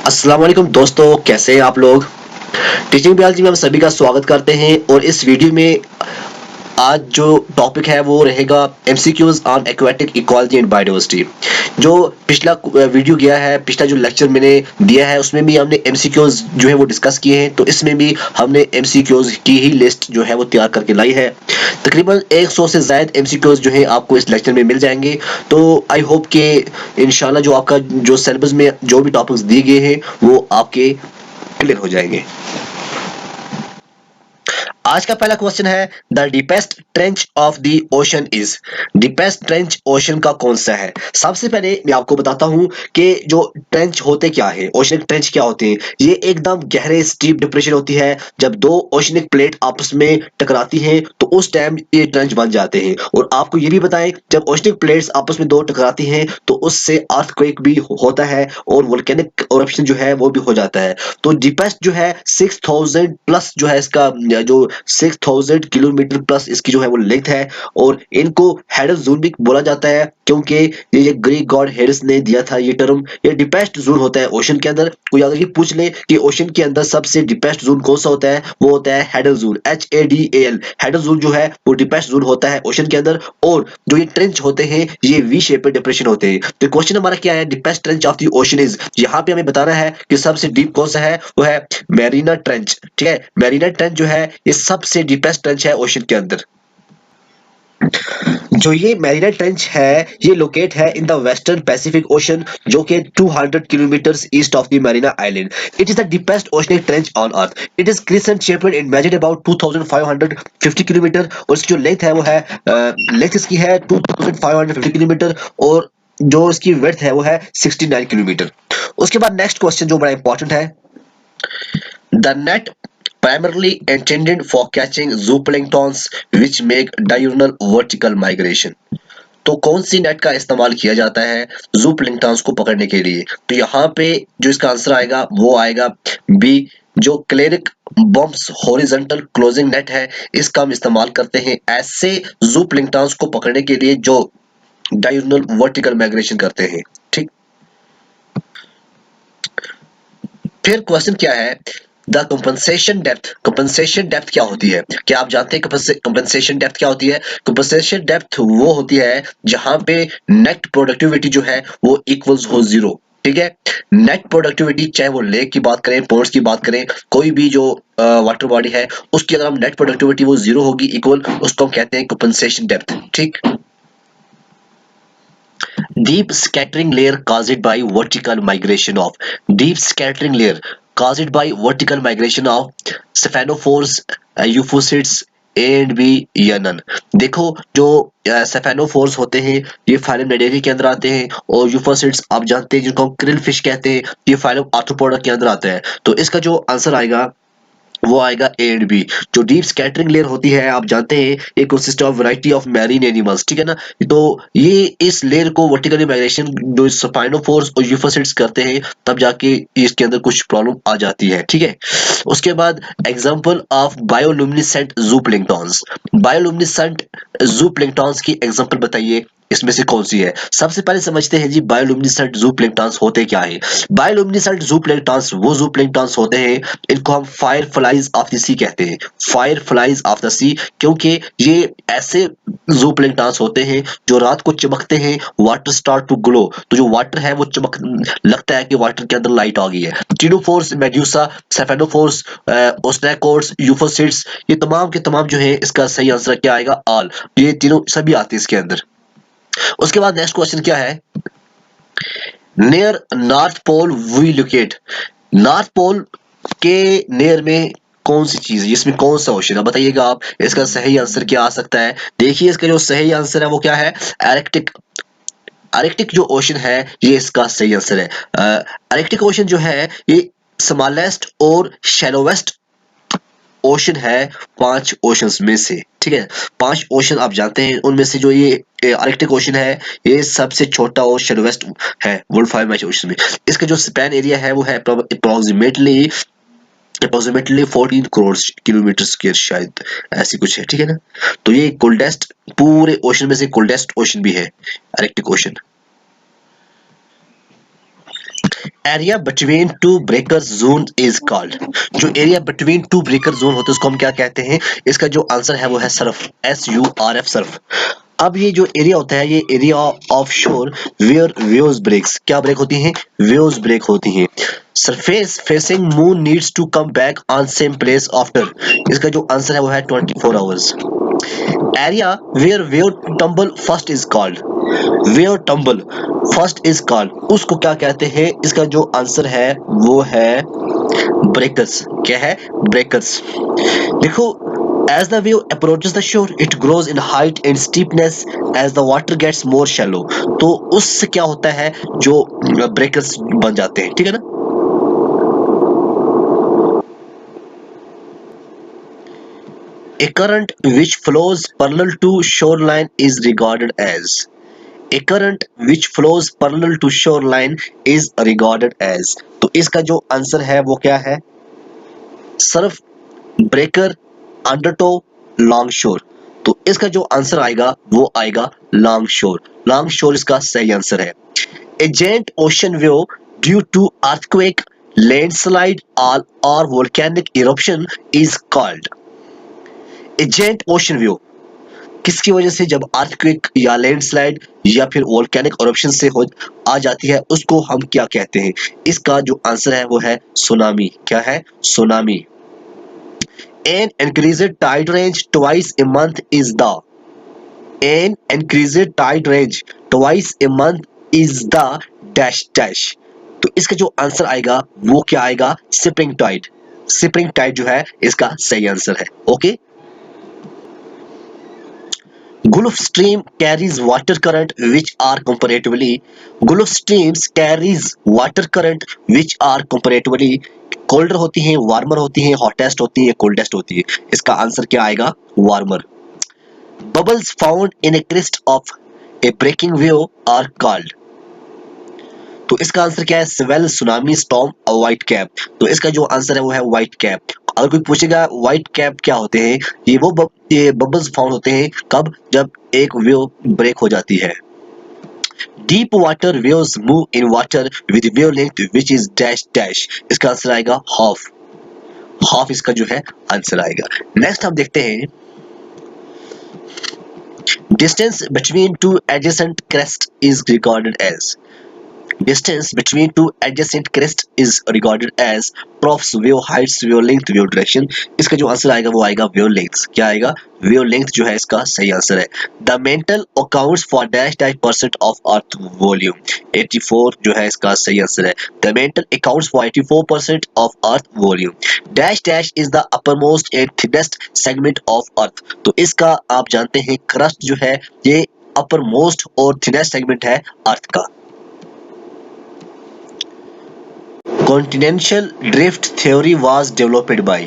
अस्सलाम वालेकुम दोस्तों, कैसे हैं आप लोग। टीचिंग बियालजी में हम सभी का स्वागत करते हैं और इस वीडियो में आज जो टॉपिक है वो रहेगा MCQs on aquatic ecology and biodiversity. जो पिछला वीडियो गया है, पिछला जो लेक्चर मैंने दिया है उसमें भी हमने एमसीक्यूज जो है वो डिस्कस किए हैं, तो इसमें भी हमने एमसीक्यूज की ही लिस्ट जो है वो तैयार करके लाई है। तकरीबन 100 से ज्यादा एमसीक्यूज जो है आपको इस लेक्चर में मिल जाएंगे। तो आई होप कि इंशाल्लाह जो आपका जो सिलेबस में जो भी टॉपिक्स दिए गए हैं वो आपके क्लियर हो जाएंगे। आज का पहला क्वेश्चन है, the deepest trench of the ocean is. Deepest trench ocean का कौन सा है। सबसे पहले मैं आपको बताता हूं कि जो ट्रेंच होते क्या है, ओशनिक ट्रेंच क्या होते हैं। ये एकदम गहरे स्टीप डिप्रेशन होती है। जब दो ओशनिक प्लेट आपस में टकराती हैं तो उस टाइम ये ट्रेंच बन जाते हैं। और आपको ये भी बताएं, जब ओशनिक प्लेट्स आपस में दो टकराती हैं तो उससे अर्थक्वेक भी होता है और वोल्केनिक इरप्शन जो है वो भी हो जाता है। तो डीपेस्ट जो है 6000 प्लस जो है इसका जो 6000 किलोमीटर प्लस इसकी जो है वो लेंथ है। और इनको हेडस जोन भी बोला जाता है क्योंकि ये ग्रीक गॉड हेडस ने दिया था ये टर्म। ये डीपेस्ट जोन होता है ओशन के अंदर। कोई अगर ये पूछ ले कि ओशन के अंदर सबसे डीपेस्ट जोन कौन सा होता है, वो होता है hadal zone, HADAL। Hadal zone जो है वो डीपेस्ट जोन होता है ओशन के अंदर। और जो ये ट्रेंच होते हैं ये वी शेप डिप्रेशन होते हैं। तो क्वेश्चन हमारा क्या है, deepest trench of the ocean is. यहाँ पे हमें बताना है कि सबसे डीप कौन सा है, वो है मैरीना ट्रेंच। ठीक है, मैरीना ट्रेंच जो है ये सबसे डीपेस्ट ट्रेंच है ओशन के अंदर। जो ये मैरीना ट्रेंच है ये लोकेट है in the western Pacific ocean, जो कि 200 kilometre east of the Mariana island. It is the deepest oceanic trench on earth. It is crescent shaped and measured about 2550 kilometre. और इसकी जो लेंथ है वो है लेंथ इसकी है 2550 किलोमीटर। और जो इसकी विड्थ है वो है 69 किलोमीटर। उसके बाद नेक्स्ट क्वेश्चन जो बड़ा इंपॉर्टेंट है, the net primarily intended for catching zooplanktons which make diurnal vertical migration। तो कौन सी नेट का इस्तेमाल किया जाता है जूप्लैंक्टन्स को पकड़ने के लिए। तो यहाँ पे जो इसका आंसर आएगा वो आएगा बी, जो cleric bombs horizontal closing net है, इसका हम इस्तेमाल करते हैं ऐसे जूप्लैंक्टन्स को पकड़ने के लिए जो डायurnal वर्टिकल माइग्रेशन करते हैं। ठीक, फिर क्वेश्चन क्या है, the compensation depth. Compensation depth क्या होती है, क्या आप जानते हैं कंपनसेशन डेप्थ क्या होती है। कंपनसेशन डेप्थ वो होती है जहां पे नेट प्रोडक्टिविटी जो है वो इक्वल्स हो जीरो। ठीक है, नेट प्रोडक्टिविटी चाहे वो लेक की बात करें, पोर्ट्स की बात करें, कोई भी जो वाटर बॉडी है उसकी अगर हम नेट प्रोडक्टिविटी वो जीरो होगी इक्वल, उसको हम कहते हैं कंपनसेशन डेप्थ। ठीक, deep scattering layer caused by vertical migration of deep scattering layer caused by vertical migration of stephanophores, euphosids and B या नन। देखो जो सेफेनोफोर्स होते हैं ये फाइलम नेडेरी के अंदर आते हैं, और यूफोसिड्स आप जानते हैं जिनको हम क्रिल फिश कहते हैं, ये फाइलम आर्थ्रोपोडा के अंदर आते हैं। तो इसका जो आंसर आएगा वो आएगा ए एंड बी। जो डीप स्कैटरिंग लेयर होती है आप जानते हैं ये consist of variety of marine animals. ठीक है ना, तो ये इस लेयर को वर्टिकली माइग्रेशन जो स्पाइनोफोर्स और यूफोसिड्स करते हैं तब जाके इसके अंदर कुछ प्रॉब्लम आ जाती है। ठीक है, उसके बाद एग्जांपल ऑफ बायोलुमिनेसेंट जूप्लैंक्टन्स। बायोलुमिनेसेंट जूप्लैंक्टन्स की एग्जांपल बताइए, इसमें से कौन सी है। सबसे पहले समझते हैं जी बायोलुमिनेसेंट जूप्लैंक्टन्स होते क्या है। बायोलुमिनेसेंट जूप्लैंक्टन्स वो जूप्लैंक्टन्स होते हैं, इनको हम फायर फ्लाइज ऑफ द सी कहते हैं। फायर फ्लाइज ऑफ द सी, क्योंकि ये ऐसे जूप्लैंक्टन्स होते हैं जो रात को चमकते हैं, वाटर स्टार्ट टू ग्लो, तो जो वाटर है वो चमक लगता है कि वाटर के अंदर लाइट आ गई है। टीनोफोर्स, मेड्यूसा, सेफेनोफोर्स, ओस्नेकोड्स, यूफोसिड्स, ये तमाम के तमाम जो है इसका सही आंसर क्या आएगा, ऑल। ये तीनों सभी आते हैं इसके अंदर। उसके बाद नेक्स्ट क्वेश्चन क्या है, near North Pole we locate. North Pole के नियर में कौन सी चीज है, इसमें कौन सा ओशन है बताइएगा आप। इसका सही आंसर क्या आ सकता है। देखिए इसका जो सही आंसर है वो क्या है, आर्कटिक। आर्कटिक जो ओशन है ये इसका सही आंसर है। आर्कटिक ओशन जो है ये स्मॉलेस्ट और शैलोवेस्ट ओशन है 5 ओशंस में से। ठीक है, 5 ओशन आप जानते हैं, उनमें से जो ये आर्कटिक ओशन है ये सबसे छोटा और शैलोवेस्ट है वर्ल्ड 5 ओशन में। इसका जो स्पैन एरिया है वो है अप्रोक्सीमेटली 14 करोड़ किलोमीटर स्क्वायर, शायद ऐसी कुछ है। ठीक है ना, तो ये कोल्डेस्ट पूरे ओशन में से कोल्डेस्ट ओशन भी है Arctic ocean. Area between two breaker zone is called. जो area between two breaker zone होता है उसको हम क्या कहते हैं? इसका जो आंसर है वो है सर्फ, SURF, सर्फ। अब ये जो एरिया होता है ये area of shore where waves breaks, क्या ब्रेक होती हैं? वेव्स ब्रेक होती हैं। Surface facing moon needs to come back on same place after, इसका जो आंसर है वो है 24 hours. Area where wave tumble first is called, where tumble first is called, उसको क्या कहते हैं? इसका जो आंसर है वो है ब्रेकर्स। क्या है? ब्रेकर्स। देखो, as the wave approaches the shore it grows in height and steepness as the water gets more shallow, तो उससे क्या होता है? जो ब्रेकर्स बन जाते हैं, ठीक है ना? A current which flows parallel to shoreline is regarded as, a current which flows parallel to shoreline is regarded as, तो इसका जो आंसर है वो क्या है? सर्फ, ब्रेकर, अंडरटो, लॉन्ग शोर, तो इसका जो आंसर आएगा वो आएगा लॉन्ग शोर। लॉन्ग शोर इसका सही आंसर है। A giant ocean wave due to earthquake, landslide और volcanic eruption is called. A giant ocean wave किसकी वजह से, जब अर्थक्वेक या लैंडस्लाइड या फिर वोल्केनिक इरप्शन से हो आ जाती है उसको हम क्या कहते हैं? इसका जो आंसर है वो है सुनामी। क्या है? Tsunami. An increased tide range twice a month is the, an increased tide range twice a month is the dash dash, तो इसका जो आंसर आएगा वो क्या आएगा? Spring Tide. स्प्रिंग टाइड जो है इसका सही आंसर है। Okay. Gulf Stream carries water current which are comparatively, Gulf streams carries water current which are comparatively colder होती हैं, वार्मर होती हैं, हॉटेस्ट होती हैं, कोल्डेस्ट होती है। इसका आंसर क्या आएगा? Warmer. Bubbles found in a crest of a breaking wave are called, तो इसका आंसर क्या है? स्वेल, सुनामी, स्टॉर्म और व्हाइट कैप, तो इसका जो आंसर है वो है व्हाइट कैप। अगर कोई पूछेगा व्हाइट कैप क्या होते हैं, ये बबल्स फाउंड होते हैं कब? जब एक वेव ब्रेक हो जाती है। Deep water waves move in water with wavelength which is dash dash, इसका आंसर आएगा हाफ। हाफ इसका जो है आंसर आएगा। नेक्स्ट हम देखते हैं distance between two adjacent crest is recorded as, distance between two adjacent crests is regarded as troughs, wave heights, wavelength, wave direction, इसका जो आंसर आएगा वो आएगा wavelength। क्या आएगा? wavelength जो है इसका सही आंसर है। The mantle accounts for dash dash percent of earth volume, 84 जो है इसका सही आंसर है। The mantle accounts for 84% of earth volume, dash dash is the uppermost and thinnest segment of earth, तो इसका आप जानते हैं crust जो है ये uppermost और thinnest segment है अर्थ का। Continental drift theory was developed by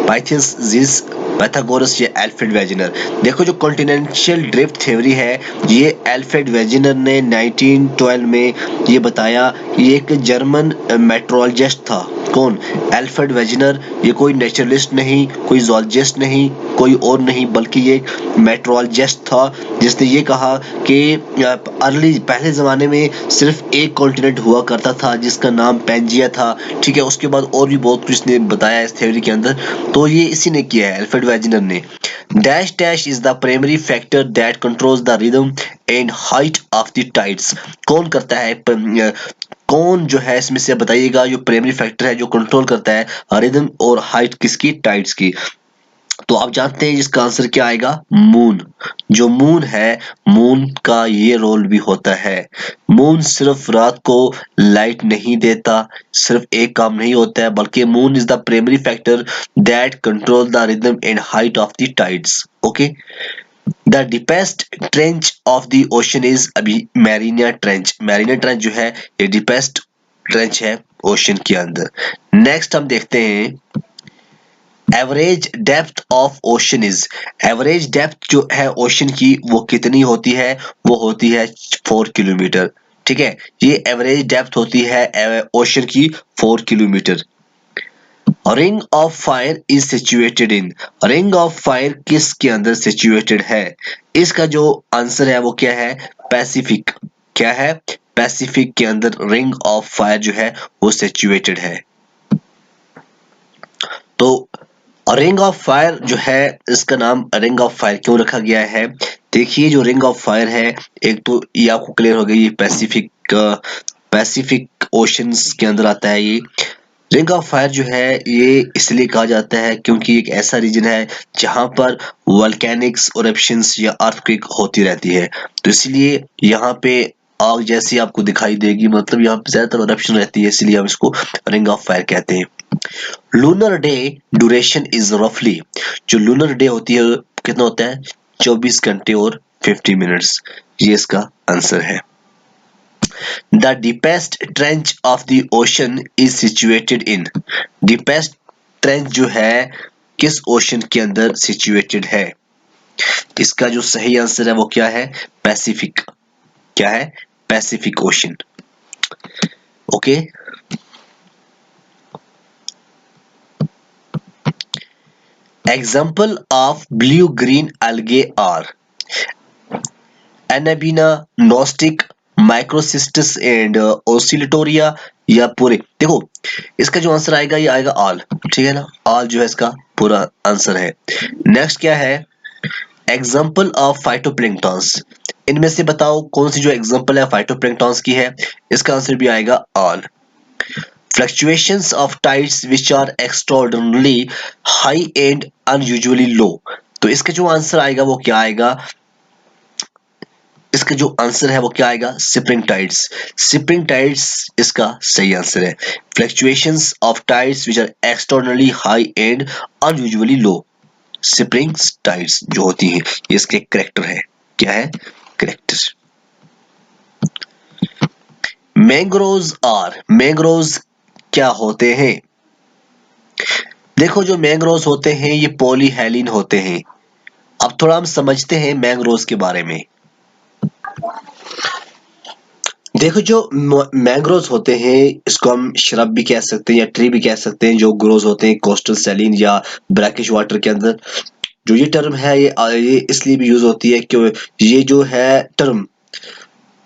Pythagoras, Pythagoras या एल्फ्रेड वेजिनर। देखो, जो कॉन्टिनेंशियल ड्रिफ्ट थ्योरी है ये एल्फ्रेड वेजिनर ने 1912 में ये बताया। ये एक जर्मन मेट्रोलॉजिस्ट था। कौन? एल्फ्रेड वेजिनर। ये कोई नेचुरलिस्ट नहीं, कोई जोलॉजिस्ट नहीं, कोई और नहीं, बल्कि ये मेट्रोलॉजिस्ट था जिसने ये कहा कि पहले ज़माने में सिर्फ एक कॉन्टिनेंट हुआ करता था जिसका नाम पैंजिया था। ठीक है, उसके बाद और भी बहुत कुछ ने बताया इस थ्योरी के अंदर, तो ये इसी ने किया है, एल्फ्रेड वेजिनर ने। Dash dash is the primary factor that controls the rhythm and height of the tides, कौन करता है? कौन जो है इसमें से बताइएगा, जो प्राइमरी फैक्टर है जो कंट्रोल करता है रिदम और हाइट किसकी? टाइड्स की। तो आप जानते हैं इसका आंसर क्या आएगा? मून। जो मून है, मून का ये रोल भी होता है। मून सिर्फ रात को लाइट नहीं देता, सिर्फ एक काम नहीं होता है, बल्कि moon is the primary factor that control the rhythm and height of the tides. Okay. The deepest trench of the ocean is अभी मैरिना ट्रेंच। मैरिना ट्रेंच जो है ये डीपेस्ट ट्रेंच है ओशन के अंदर। नेक्स्ट हम देखते हैं average depth of ocean is, average depth जो है ओशन की वो कितनी होती है? वो होती है 4 किलोमीटर। ठीक है, ये एवरेज डेप्थ होती है ओशन की 4 kilometre. Ring of fire is situated in, ring of fire किसके अंदर सिचुएटेड है? इसका जो आंसर है वो क्या है? पैसिफिक। क्या है? पैसिफिक के अंदर रिंग ऑफ फायर जो है वो सिचुएटेड है। तो रिंग ऑफ फायर जो है, इसका नाम रिंग ऑफ फायर क्यों रखा गया है? देखिए जो रिंग ऑफ फायर है, एक तो ये आपको क्लियर हो गई, ये पैसिफिक ओशंस के अंदर आता है। ये रिंग ऑफ फायर जो है ये इसलिए कहा जाता है क्योंकि एक ऐसा रीजन है जहां पर वोल्केनिक्स इरप्शंस या अर्थक्वेक होती रहती है, तो इसलिए यहाँ पे आग जैसी आपको दिखाई देगी, मतलब यहाँ पे ज्यादातर इरप्शन रहती है, इसलिए हम इसको रिंग ऑफ फायर कहते हैं। लूनर डे ड्यूरेशन इज रफली, जो लूनर डे होती है कितना होता है? 24 घंटे और 50 मिनट्स। ये इसका आंसर है। The deepest trench of the ocean is situated in, deepest trench जो है किस ओशन के अंदर सिचुएटेड है? इसका जो सही आंसर है वो क्या है? पैसिफिक। क्या है? Pacific ocean. Okay. Example of blue green algae are Anabaena, Nostoc, Microcystis and Oscillatoria या पूरे। देखो इसका जो आंसर आएगा ये आएगा ऑल, ठीक है ना? ऑल जो है इसका पूरा आंसर है। नेक्स्ट क्या है? एग्जाम्पल ऑफ फाइटोप्लैंक्टन्स, इनमें से बताओ कौन सी जो एग्जाम्पल है फाइटोप्लैंक्टन्स की है? इसका आंसर भी आएगा all. Fluctuations of tides which are extraordinarily high and unusually low, तो इसका जो आंसर आएगा वो क्या आएगा? इसका जो आंसर है वो क्या आएगा? Spring tides. स्प्रिंग टाइड्स इसका सही आंसर है। Fluctuations of tides which are extraordinarily high and unusually low, spring tides जो होती हैं, ये इसके करेक्टर है। क्या है? करेक्टर। मैंग्रोव्स आर, मैंग्रोव्स क्या होते हैं? देखो जो मैंग्रोव्स होते हैं ये पॉलीहेलिन होते हैं। अब थोड़ा हम समझते हैं मैंग्रोव्स के बारे में। देखो जो मैंग्रोव्स होते हैं इसको हम श्रब भी कह सकते हैं या ट्री भी कह सकते हैं, जो ग्रोज होते हैं कोस्टल सैलिन या ब्रैकिश वाटर के अंदर। जो ये टर्म है ये इसलिए भी यूज होती है कि ये जो है टर्म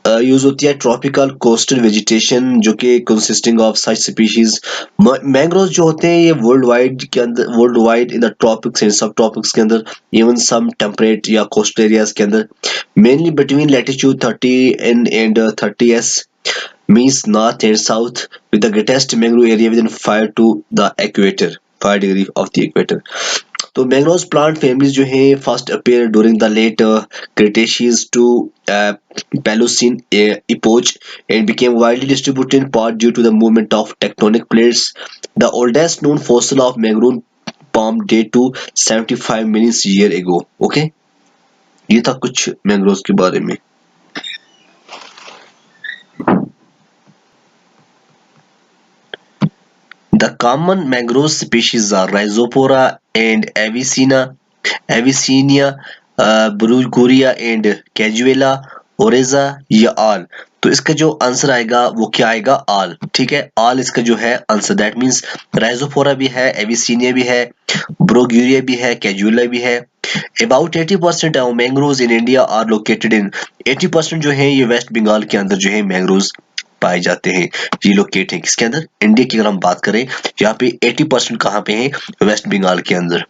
यूज होती है ट्रॉपिकल कोस्टल वेजिटेशन जो कि consisting of such species. Mangrove जो होते हैं ये वर्ल्ड वाइड के अंदर, world wide in the tropics and सब ट्रॉपिक्स के अंदर, इवन सम टेम्परेट या कोस्टल एरियाज के अंदर, mainly between latitude 30 and 30s means north and south, with the greatest mangrove area within 5 to the equator, 5 degree of the equator। तो mangrove plant families जो है first appear during the late Cretaceous to Paleocene epoch and became widely distributed in part due to the movement of tectonic plates। The oldest known fossil of mangrove palm date to 75 million year ago। Okay, ये था कुछ mangroves के बारे में। The common mangrove species are Rhizopora and Avicennia, Bruguria and Cajuela, Oryza या all। तो इसका जो आंसर आएगा वो क्या आएगा? ऑल। ठीक है, ऑल इसका जो है आंसर। दैट मींस राइजोफोरा भी है, एविसीनिया भी है, ब्रोग्यूरिया भी है, कैजुएला भी है। About 80% of mangroves in India are located in, 80% जो है ये वेस्ट बंगाल के अंदर जो है मैंग्रोव्स पाए जाते हैं। ये लोकेट है किसके अंदर? इंडिया की अगर हम बात करें यहाँ पे 80% कहाँ पे है? वेस्ट बंगाल के अंदर।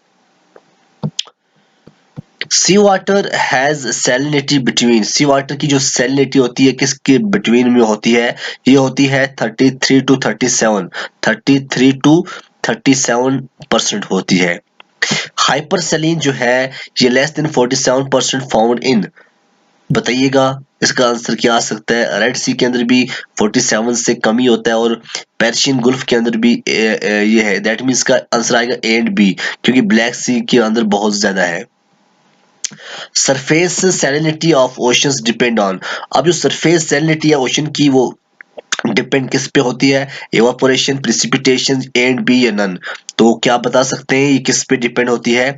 Sea water has salinity between, sea water की जो सैलिनिटी होती है किसके बिटवीन में होती है? ये होती है 33 टू 37, 33 टू 37% होती है। हाइपरसेलिन जो है ये लेस देन 47% फाउंड इन, बताइएगा इसका आंसर क्या आ सकता है? रेड सी के अंदर भी 47 से कम ही होता है और पर्शियन गुल्फ के अंदर भी ये है। दैट मीन्स का आंसर आएगा ए एंड बी, क्योंकि ब्लैक सी के अंदर बहुत ज्यादा है। Surface salinity of oceans depend on, अब जो सरफेस सैलिनिटी है ओशन की वो डिपेंड किस पे होती है? इवापोरेशन, प्रिसिपिटेशन, एंड बी या नन। तो क्या बता सकते हैं ये किस पे डिपेंड होती है?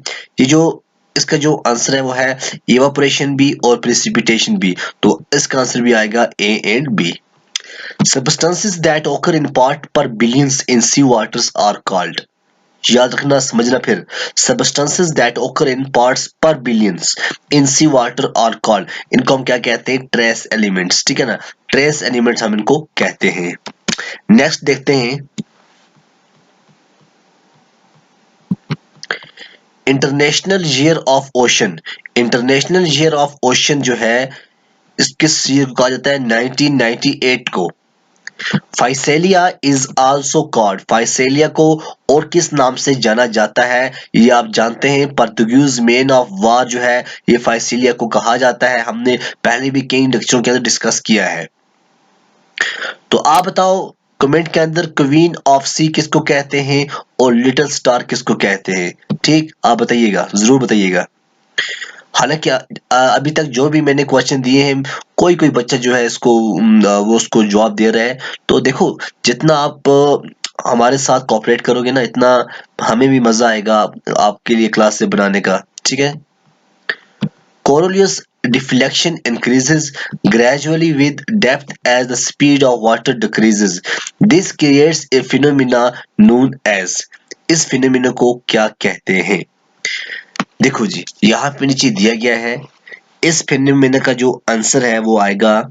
ये जो इसका जो आंसर है वो है इवापोरेशन भी और प्रिसिपिटेशन भी, तो इसका आंसर भी आएगा A and B. Substances that occur in part per billions in sea waters are called, याद रखना, समझना फिर। Substances that occur in parts per billions in sea water are called, इनको हम क्या कहते हैं? ट्रेस एलिमेंट्स, ठीक है ना, ट्रेस एलिमेंट्स हम इनको कहते हैं। नेक्स्ट देखते हैं international year of ocean. International year of ocean जो है, इस किस ईयर को कहा जाता है? 1998 को। Physalia is also called, Physalia को और किस नाम से जाना जाता है? ये आप जानते हैं, पोर्तुगीज मैन ऑफ वार जो है, ये फाइसेलिया को कहा जाता है। हमने पहले भी कई लेक्चरों के अंदर डिस्कस किया है। तो आप बताओ कमेंट के अंदर क्वीन ऑफ सी किसको कहते हैं और लिटिल स्टार किसको कहते हैं? ठीक, आप बताइएगा, जरूर बताइएगा। हालांकि अभी तक जो भी मैंने क्वेश्चन दिए हैं, कोई कोई बच्चा जो है इसको वो उसको जवाब दे रहा है। तो देखो, जितना आप हमारे साथ कोऑपरेट करोगे ना, इतना हमें भी मजा आएगा आपके लिए क्लास से बनाने का, ठीक है। Coriolis deflection increases gradually with depth as the speed of water decreases. This creates a phenomena known as, इस phenomena को क्या कहते हैं? देखो जी, यहाँ पे नीचे दिया गया है, इस phenomena का जो आंसर है वो आएगा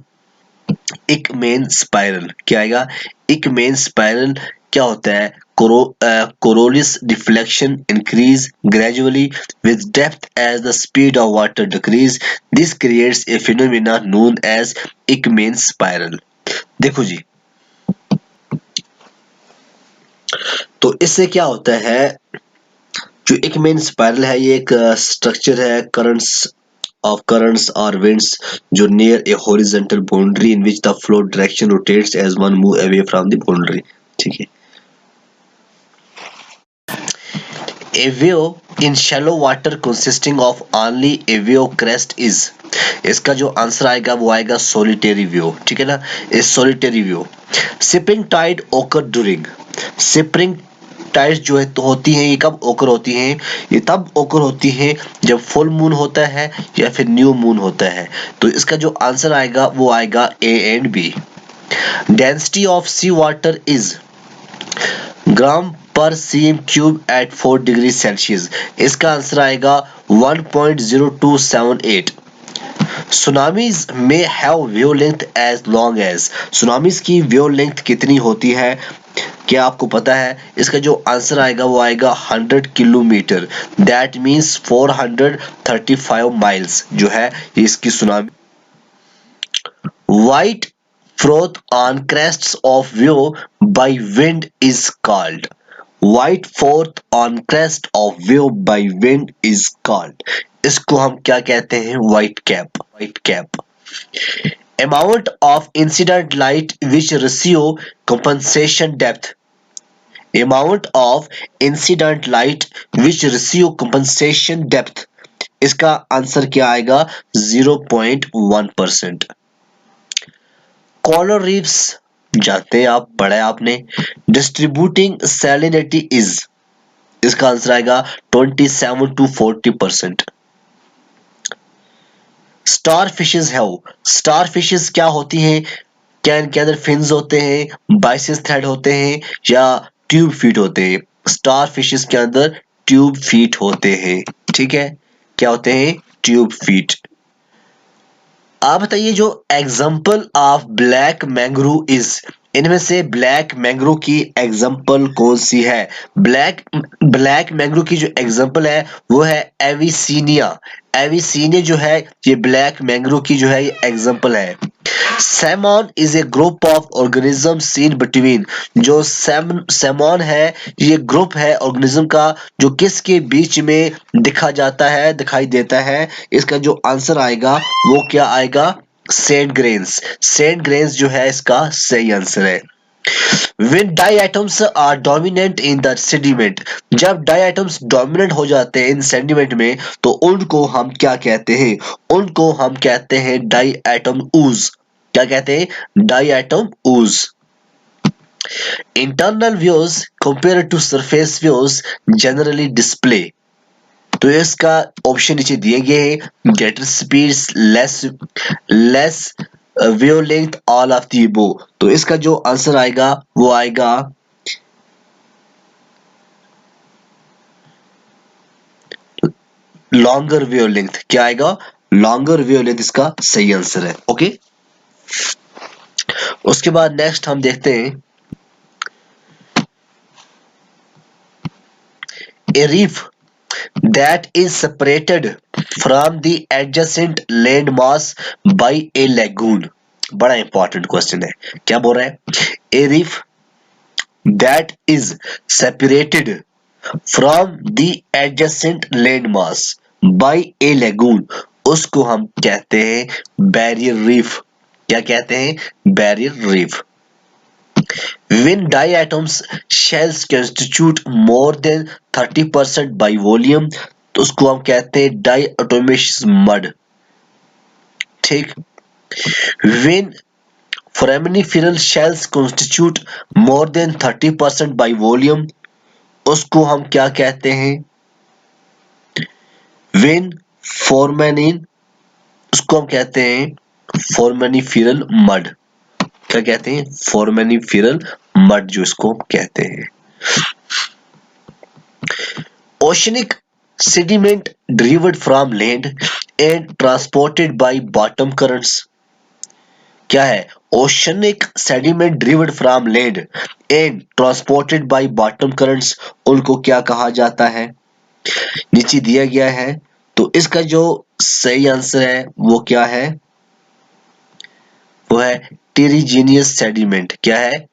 एक मेन स्पाइरल। क्या आएगा? एक मेन स्पाइरल। क्या होता है? Coriolis deflection increase gradually with depth as the speed of water decrease. This creates a phenomena known as Ekman spiral. देखो जी, तो इससे क्या होता है? जो एकमेन स्पाइरल है, ये एक स्ट्रक्चर है currents or winds जो near a horizontal boundary in which the flow direction rotates as one move away from the boundary, ठीक है। A wave in shallow water consisting of only a wave crest is, इसका जो answer आएगा वो आएगा solitary wave, ठीक है ना, इस solitary wave। Spring tide occur during, spring tides जो है तो होती हैं, ये कब ओकर होती हैं? ये तब ओकर होती हैं जब फुल मून होता है या फिर न्यू मून होता है। तो इसका जो आंसर आएगा वो आएगा A and B. Density of sea water is gram per CM cube at 4 degree Celsius, इसका आंसर आएगा 1.0278। Tsunamis may have wavelength as long as, tsunamis की वेवलेंथ कितनी होती है? क्या आपको पता है? इसका जो आंसर आएगा वो आएगा 100 किलोमीटर, दैट मीन्स 435 माइल्स जो है इसकी tsunami. White froth on crests of wave by wind is called, white froth on crest of wave by wind is called, इसको हम क्या कहते हैं? White cap, white cap. Amount of incident light which receive compensation depth, amount of incident light which receive compensation depth, इसका answer क्या आएगा? 0.1%। Coral reefs जानते हैं आप, पढ़ा है आपने। डिस्ट्रीब्यूटिंग सैलिनिटी इज, इसका आंसर आएगा 27 to 40%। स्टार फिशेज है, स्टार फिशेज क्या होती हैं? क्या इनके अंदर फिन्स होते हैं, बाइसेस थ्रेड होते हैं या ट्यूब फीट होते हैं? स्टार फिशेस के अंदर ट्यूब फीट होते हैं, ठीक है। क्या होते हैं? Tube feet. आप बताइए जो example of black mangrove is, इनमें से ब्लैक मैंग्रो की एग्जाम्पल कौन सी है? ब्लैक ब्लैक मैंग्रो की जो एग्जाम्पल है वो है एविसीनिया। एविसीनिया जो है ये ब्लैक मैंग्रो की जो है ये एग्जाम्पल है। Salmon is a group of organism seen between, जो सैमन है ये ग्रुप है ऑर्गेनिज्म का जो किसके बीच में दिखा जाता है, दिखाई देता है? इसका जो आंसर आएगा वो क्या आएगा? सेंट ग्रेन्स, सेंट ग्रेन्स जो है इसका सही आंसर है। When diatoms are dominant in the sediment, जब diatoms dominant हो जाते हैं इन sediment में तो उनको हम क्या कहते हैं? उनको हम कहते हैं diatom ooze। क्या कहते हैं? diatom ooze। Internal views compared to surface views generally display, तो इसका ऑप्शन नीचे दिए गए हैं, greater speeds, less wavelength, all of the above। तो इसका जो आंसर आएगा वो आएगा लॉन्गर वेवलेंथ, क्या आएगा, लॉन्गर वेवलेंथ इसका सही आंसर है। ओके, उसके बाद नेक्स्ट हम देखते हैं ए reef that is separated from the adjacent land mass by a lagoon। बड़ा इंपॉर्टेंट क्वेश्चन है, क्या बोल रहा है, a reef that is separated from the adjacent land mass by a lagoon, उसको हम कहते हैं बैरियर रीफ। क्या कहते हैं, barrier reef. When diatoms shells constitute more than 30% by volume, तो उसको हम कहते हैं diatomaceous mud। ठीक। When foraminiferal shells constitute more than 30% by volume, उसको हम क्या कहते हैं, When foramin, उसको हम कहते हैं foraminiferal mud। क्या कहते हैं, foraminiferal mud जो इसको कहते हैं। Oceanic sediment derived from land and transported by bottom currents, क्या है, oceanic sediment derived from land and transported by bottom currents, उनको क्या कहा जाता है, नीचे दिया गया है। तो इसका जो सही आंसर है वो क्या है, वो है टेरिजीनियस सेडिमेंट। क्या है,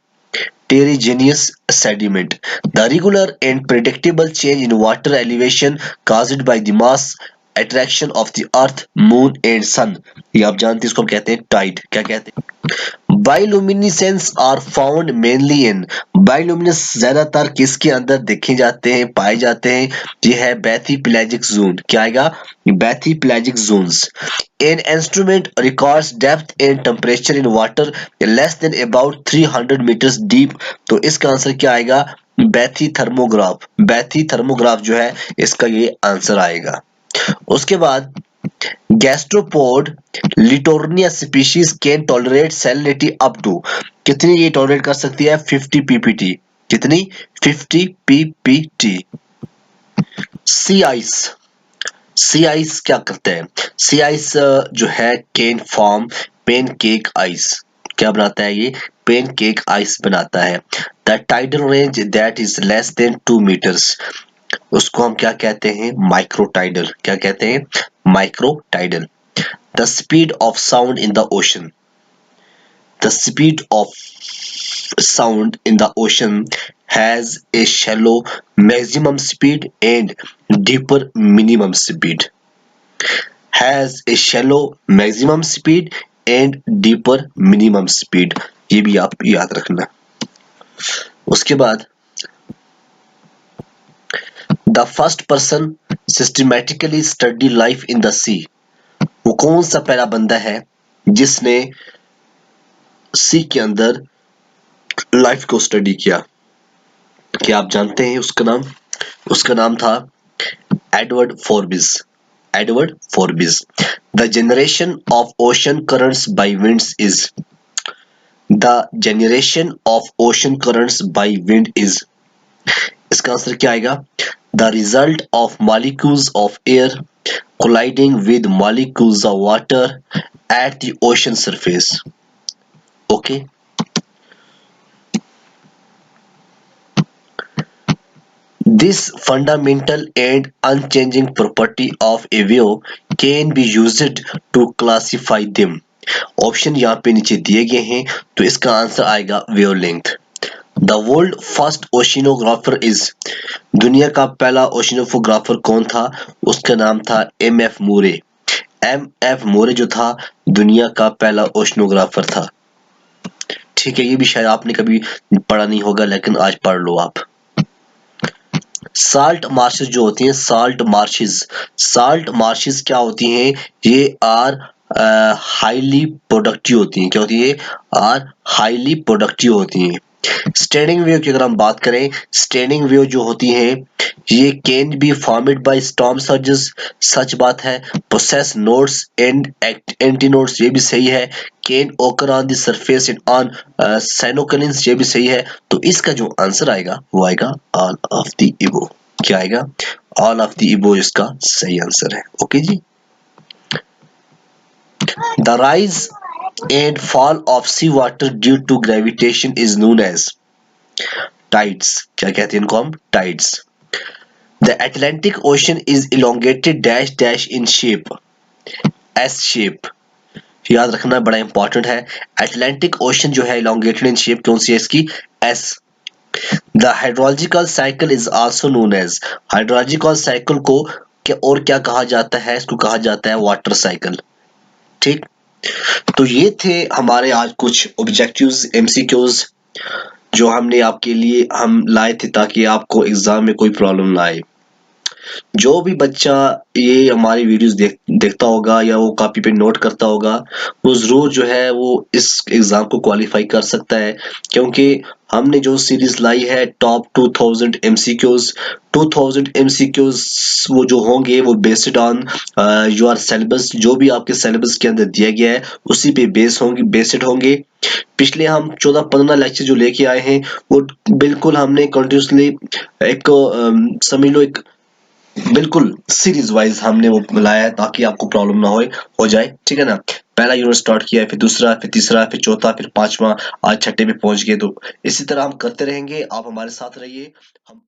terrigenous sediment, the regular and predictable change in water elevation caused by the mass attraction of the earth, moon and sun। ये आप जानते हैं, इसको हम कहते हैं टाइड। क्या कहते हैं, bioluminescence are found mainly in, bioluminescence ज्यादातर किसके अंदर देखे जाते हैं, पाए जाते हैं, ये है बैथीपेलाजिक जोन। क्या आएगा, बैथीपेलाजिक Jones. An instrument records depth and temperature in water less than about 300 meters deep, तो इसका आंसर क्या आएगा, बैथी थर्मोग्राफ। बैथी थर्मोग्राफ जो है इसका ये आंसर आएगा। उसके बाद gastropod Littorina species can tolerate salinity up to, कितनी ये टॉलरेट कर सकती है, 50 ppt। कितनी, 50 ppt। सी आइस, सी आइस क्या करते हैं, सी आइस जो है कैन फॉर्म पेनकेक आइस। क्या बनाता है ये, पेनकेक आइस बनाता है। The tidal range that is less than 2 meters, उसको हम क्या कहते हैं, माइक्रो टाइडल। क्या कहते हैं, micro tidal. The speed of sound in the ocean, the speed of sound in the ocean has a shallow maximum speed and deeper minimum speed, has a shallow maximum speed and deeper minimum speed, ये भी आप याद रखना। उसके बाद the first person systematically study life in the sea, वो कौन सा पहला बंदा है जिसने सी के अंदर लाइफ को स्टडी किया, क्या आप जानते हैं उसका नाम, उसका नाम था Edward Forbes. Edward Forbes. The generation of ocean currents by winds is, the generation of ocean currents by wind is, इसका आंसर क्या आएगा, the result of molecules of air colliding with molecules of water at the ocean surface. Okay, this fundamental and unchanging property of a wave can be used to classify them। Option यहाँ पे नीचे दिए गए हैं, तो इसका answer आएगा wavelength. The world first oceanographer is, दुनिया का पहला ओशिनोग्राफर कौन था, उसका नाम था MF मूरे। MF मूरे जो था दुनिया का पहला ओशिनोग्राफर था। ठीक है, ये भी शायद आपने कभी पढ़ा नहीं होगा, लेकिन आज पढ़ लो आप। साल्ट मार्शेस जो होती हैं, साल्ट मार्शेस, साल्ट मार्शेस क्या होती हैं, ये आर हाईली प्रोडक्टिव होती हैं। क्या होती है, आर हाईली प्रोडक्टिव होती हैं। स्टैंडिंग वेव की अगर हम बात करें, स्टैंडिंग वेव जो होती है ये can be formed by storm surges, सच बात है। पोसेस नोड्स एंड एंटीनोड्स, ये भी सही है। Can occur on the surface and on pycnoclines, ये भी सही है। तो इसका जो आंसर आएगा वो आएगा ऑल ऑफ द इबो। क्या आएगा, ऑल ऑफ द इबो इसका सही आंसर है। ओके जी। The rise and fall of sea water due to gravitation is known as tides. क्या कहते हैं इनको हम? Tides. The Atlantic Ocean is elongated dash dash in shape, S shape. याद रखना बड़ा इंपॉर्टेंट है। एटलांटिक ओशन जो है इलोंगेटेड इन शेप कौन सी है इसकी? S. The hydrological cycle is also known as, hydrological cycle को क्या और क्या कहा जाता है? इसको कहा जाता है वाटर साइकिल। ठीक। तो ये थे हमारे आज कुछ ऑब्जेक्टिव्स, एमसीक्यूज जो हमने आपके लिए हम लाए थे ताकि आपको एग्जाम में कोई प्रॉब्लम ना आए। जो भी बच्चा ये हमारी वीडियोस देखता होगा या वो कॉपी पे नोट करता होगा, वो जरूर जो है वो इस एग्जाम को क्वालिफाई कर सकता है, क्योंकि हमने जो सीरीज लाई है टॉप 2000 एमसीक्यूज, 2000 एमसीक्यूज वो जो होंगे वो बेस्ड ऑन योर सिलेबस, जो भी आपके सिलेबस के अंदर दिया गया है उसी पे बेस्ड होंगे। पिछले हम 14-15 लेक्चर जो लेके आए हैं वो बिल्कुल हमने कंटिन्यूसली एक समझ लो एक बिल्कुल सीरीज वाइज हमने वो लाया है ताकि आपको प्रॉब्लम ना हो जाए। ठीक है ना? पहला यूनिट स्टार्ट किया, फिर दूसरा, फिर तीसरा, फिर चौथा, फिर पांचवा, आज छठे पे पहुंच गए। तो इसी तरह हम करते रहेंगे, आप हमारे साथ रहिए। हम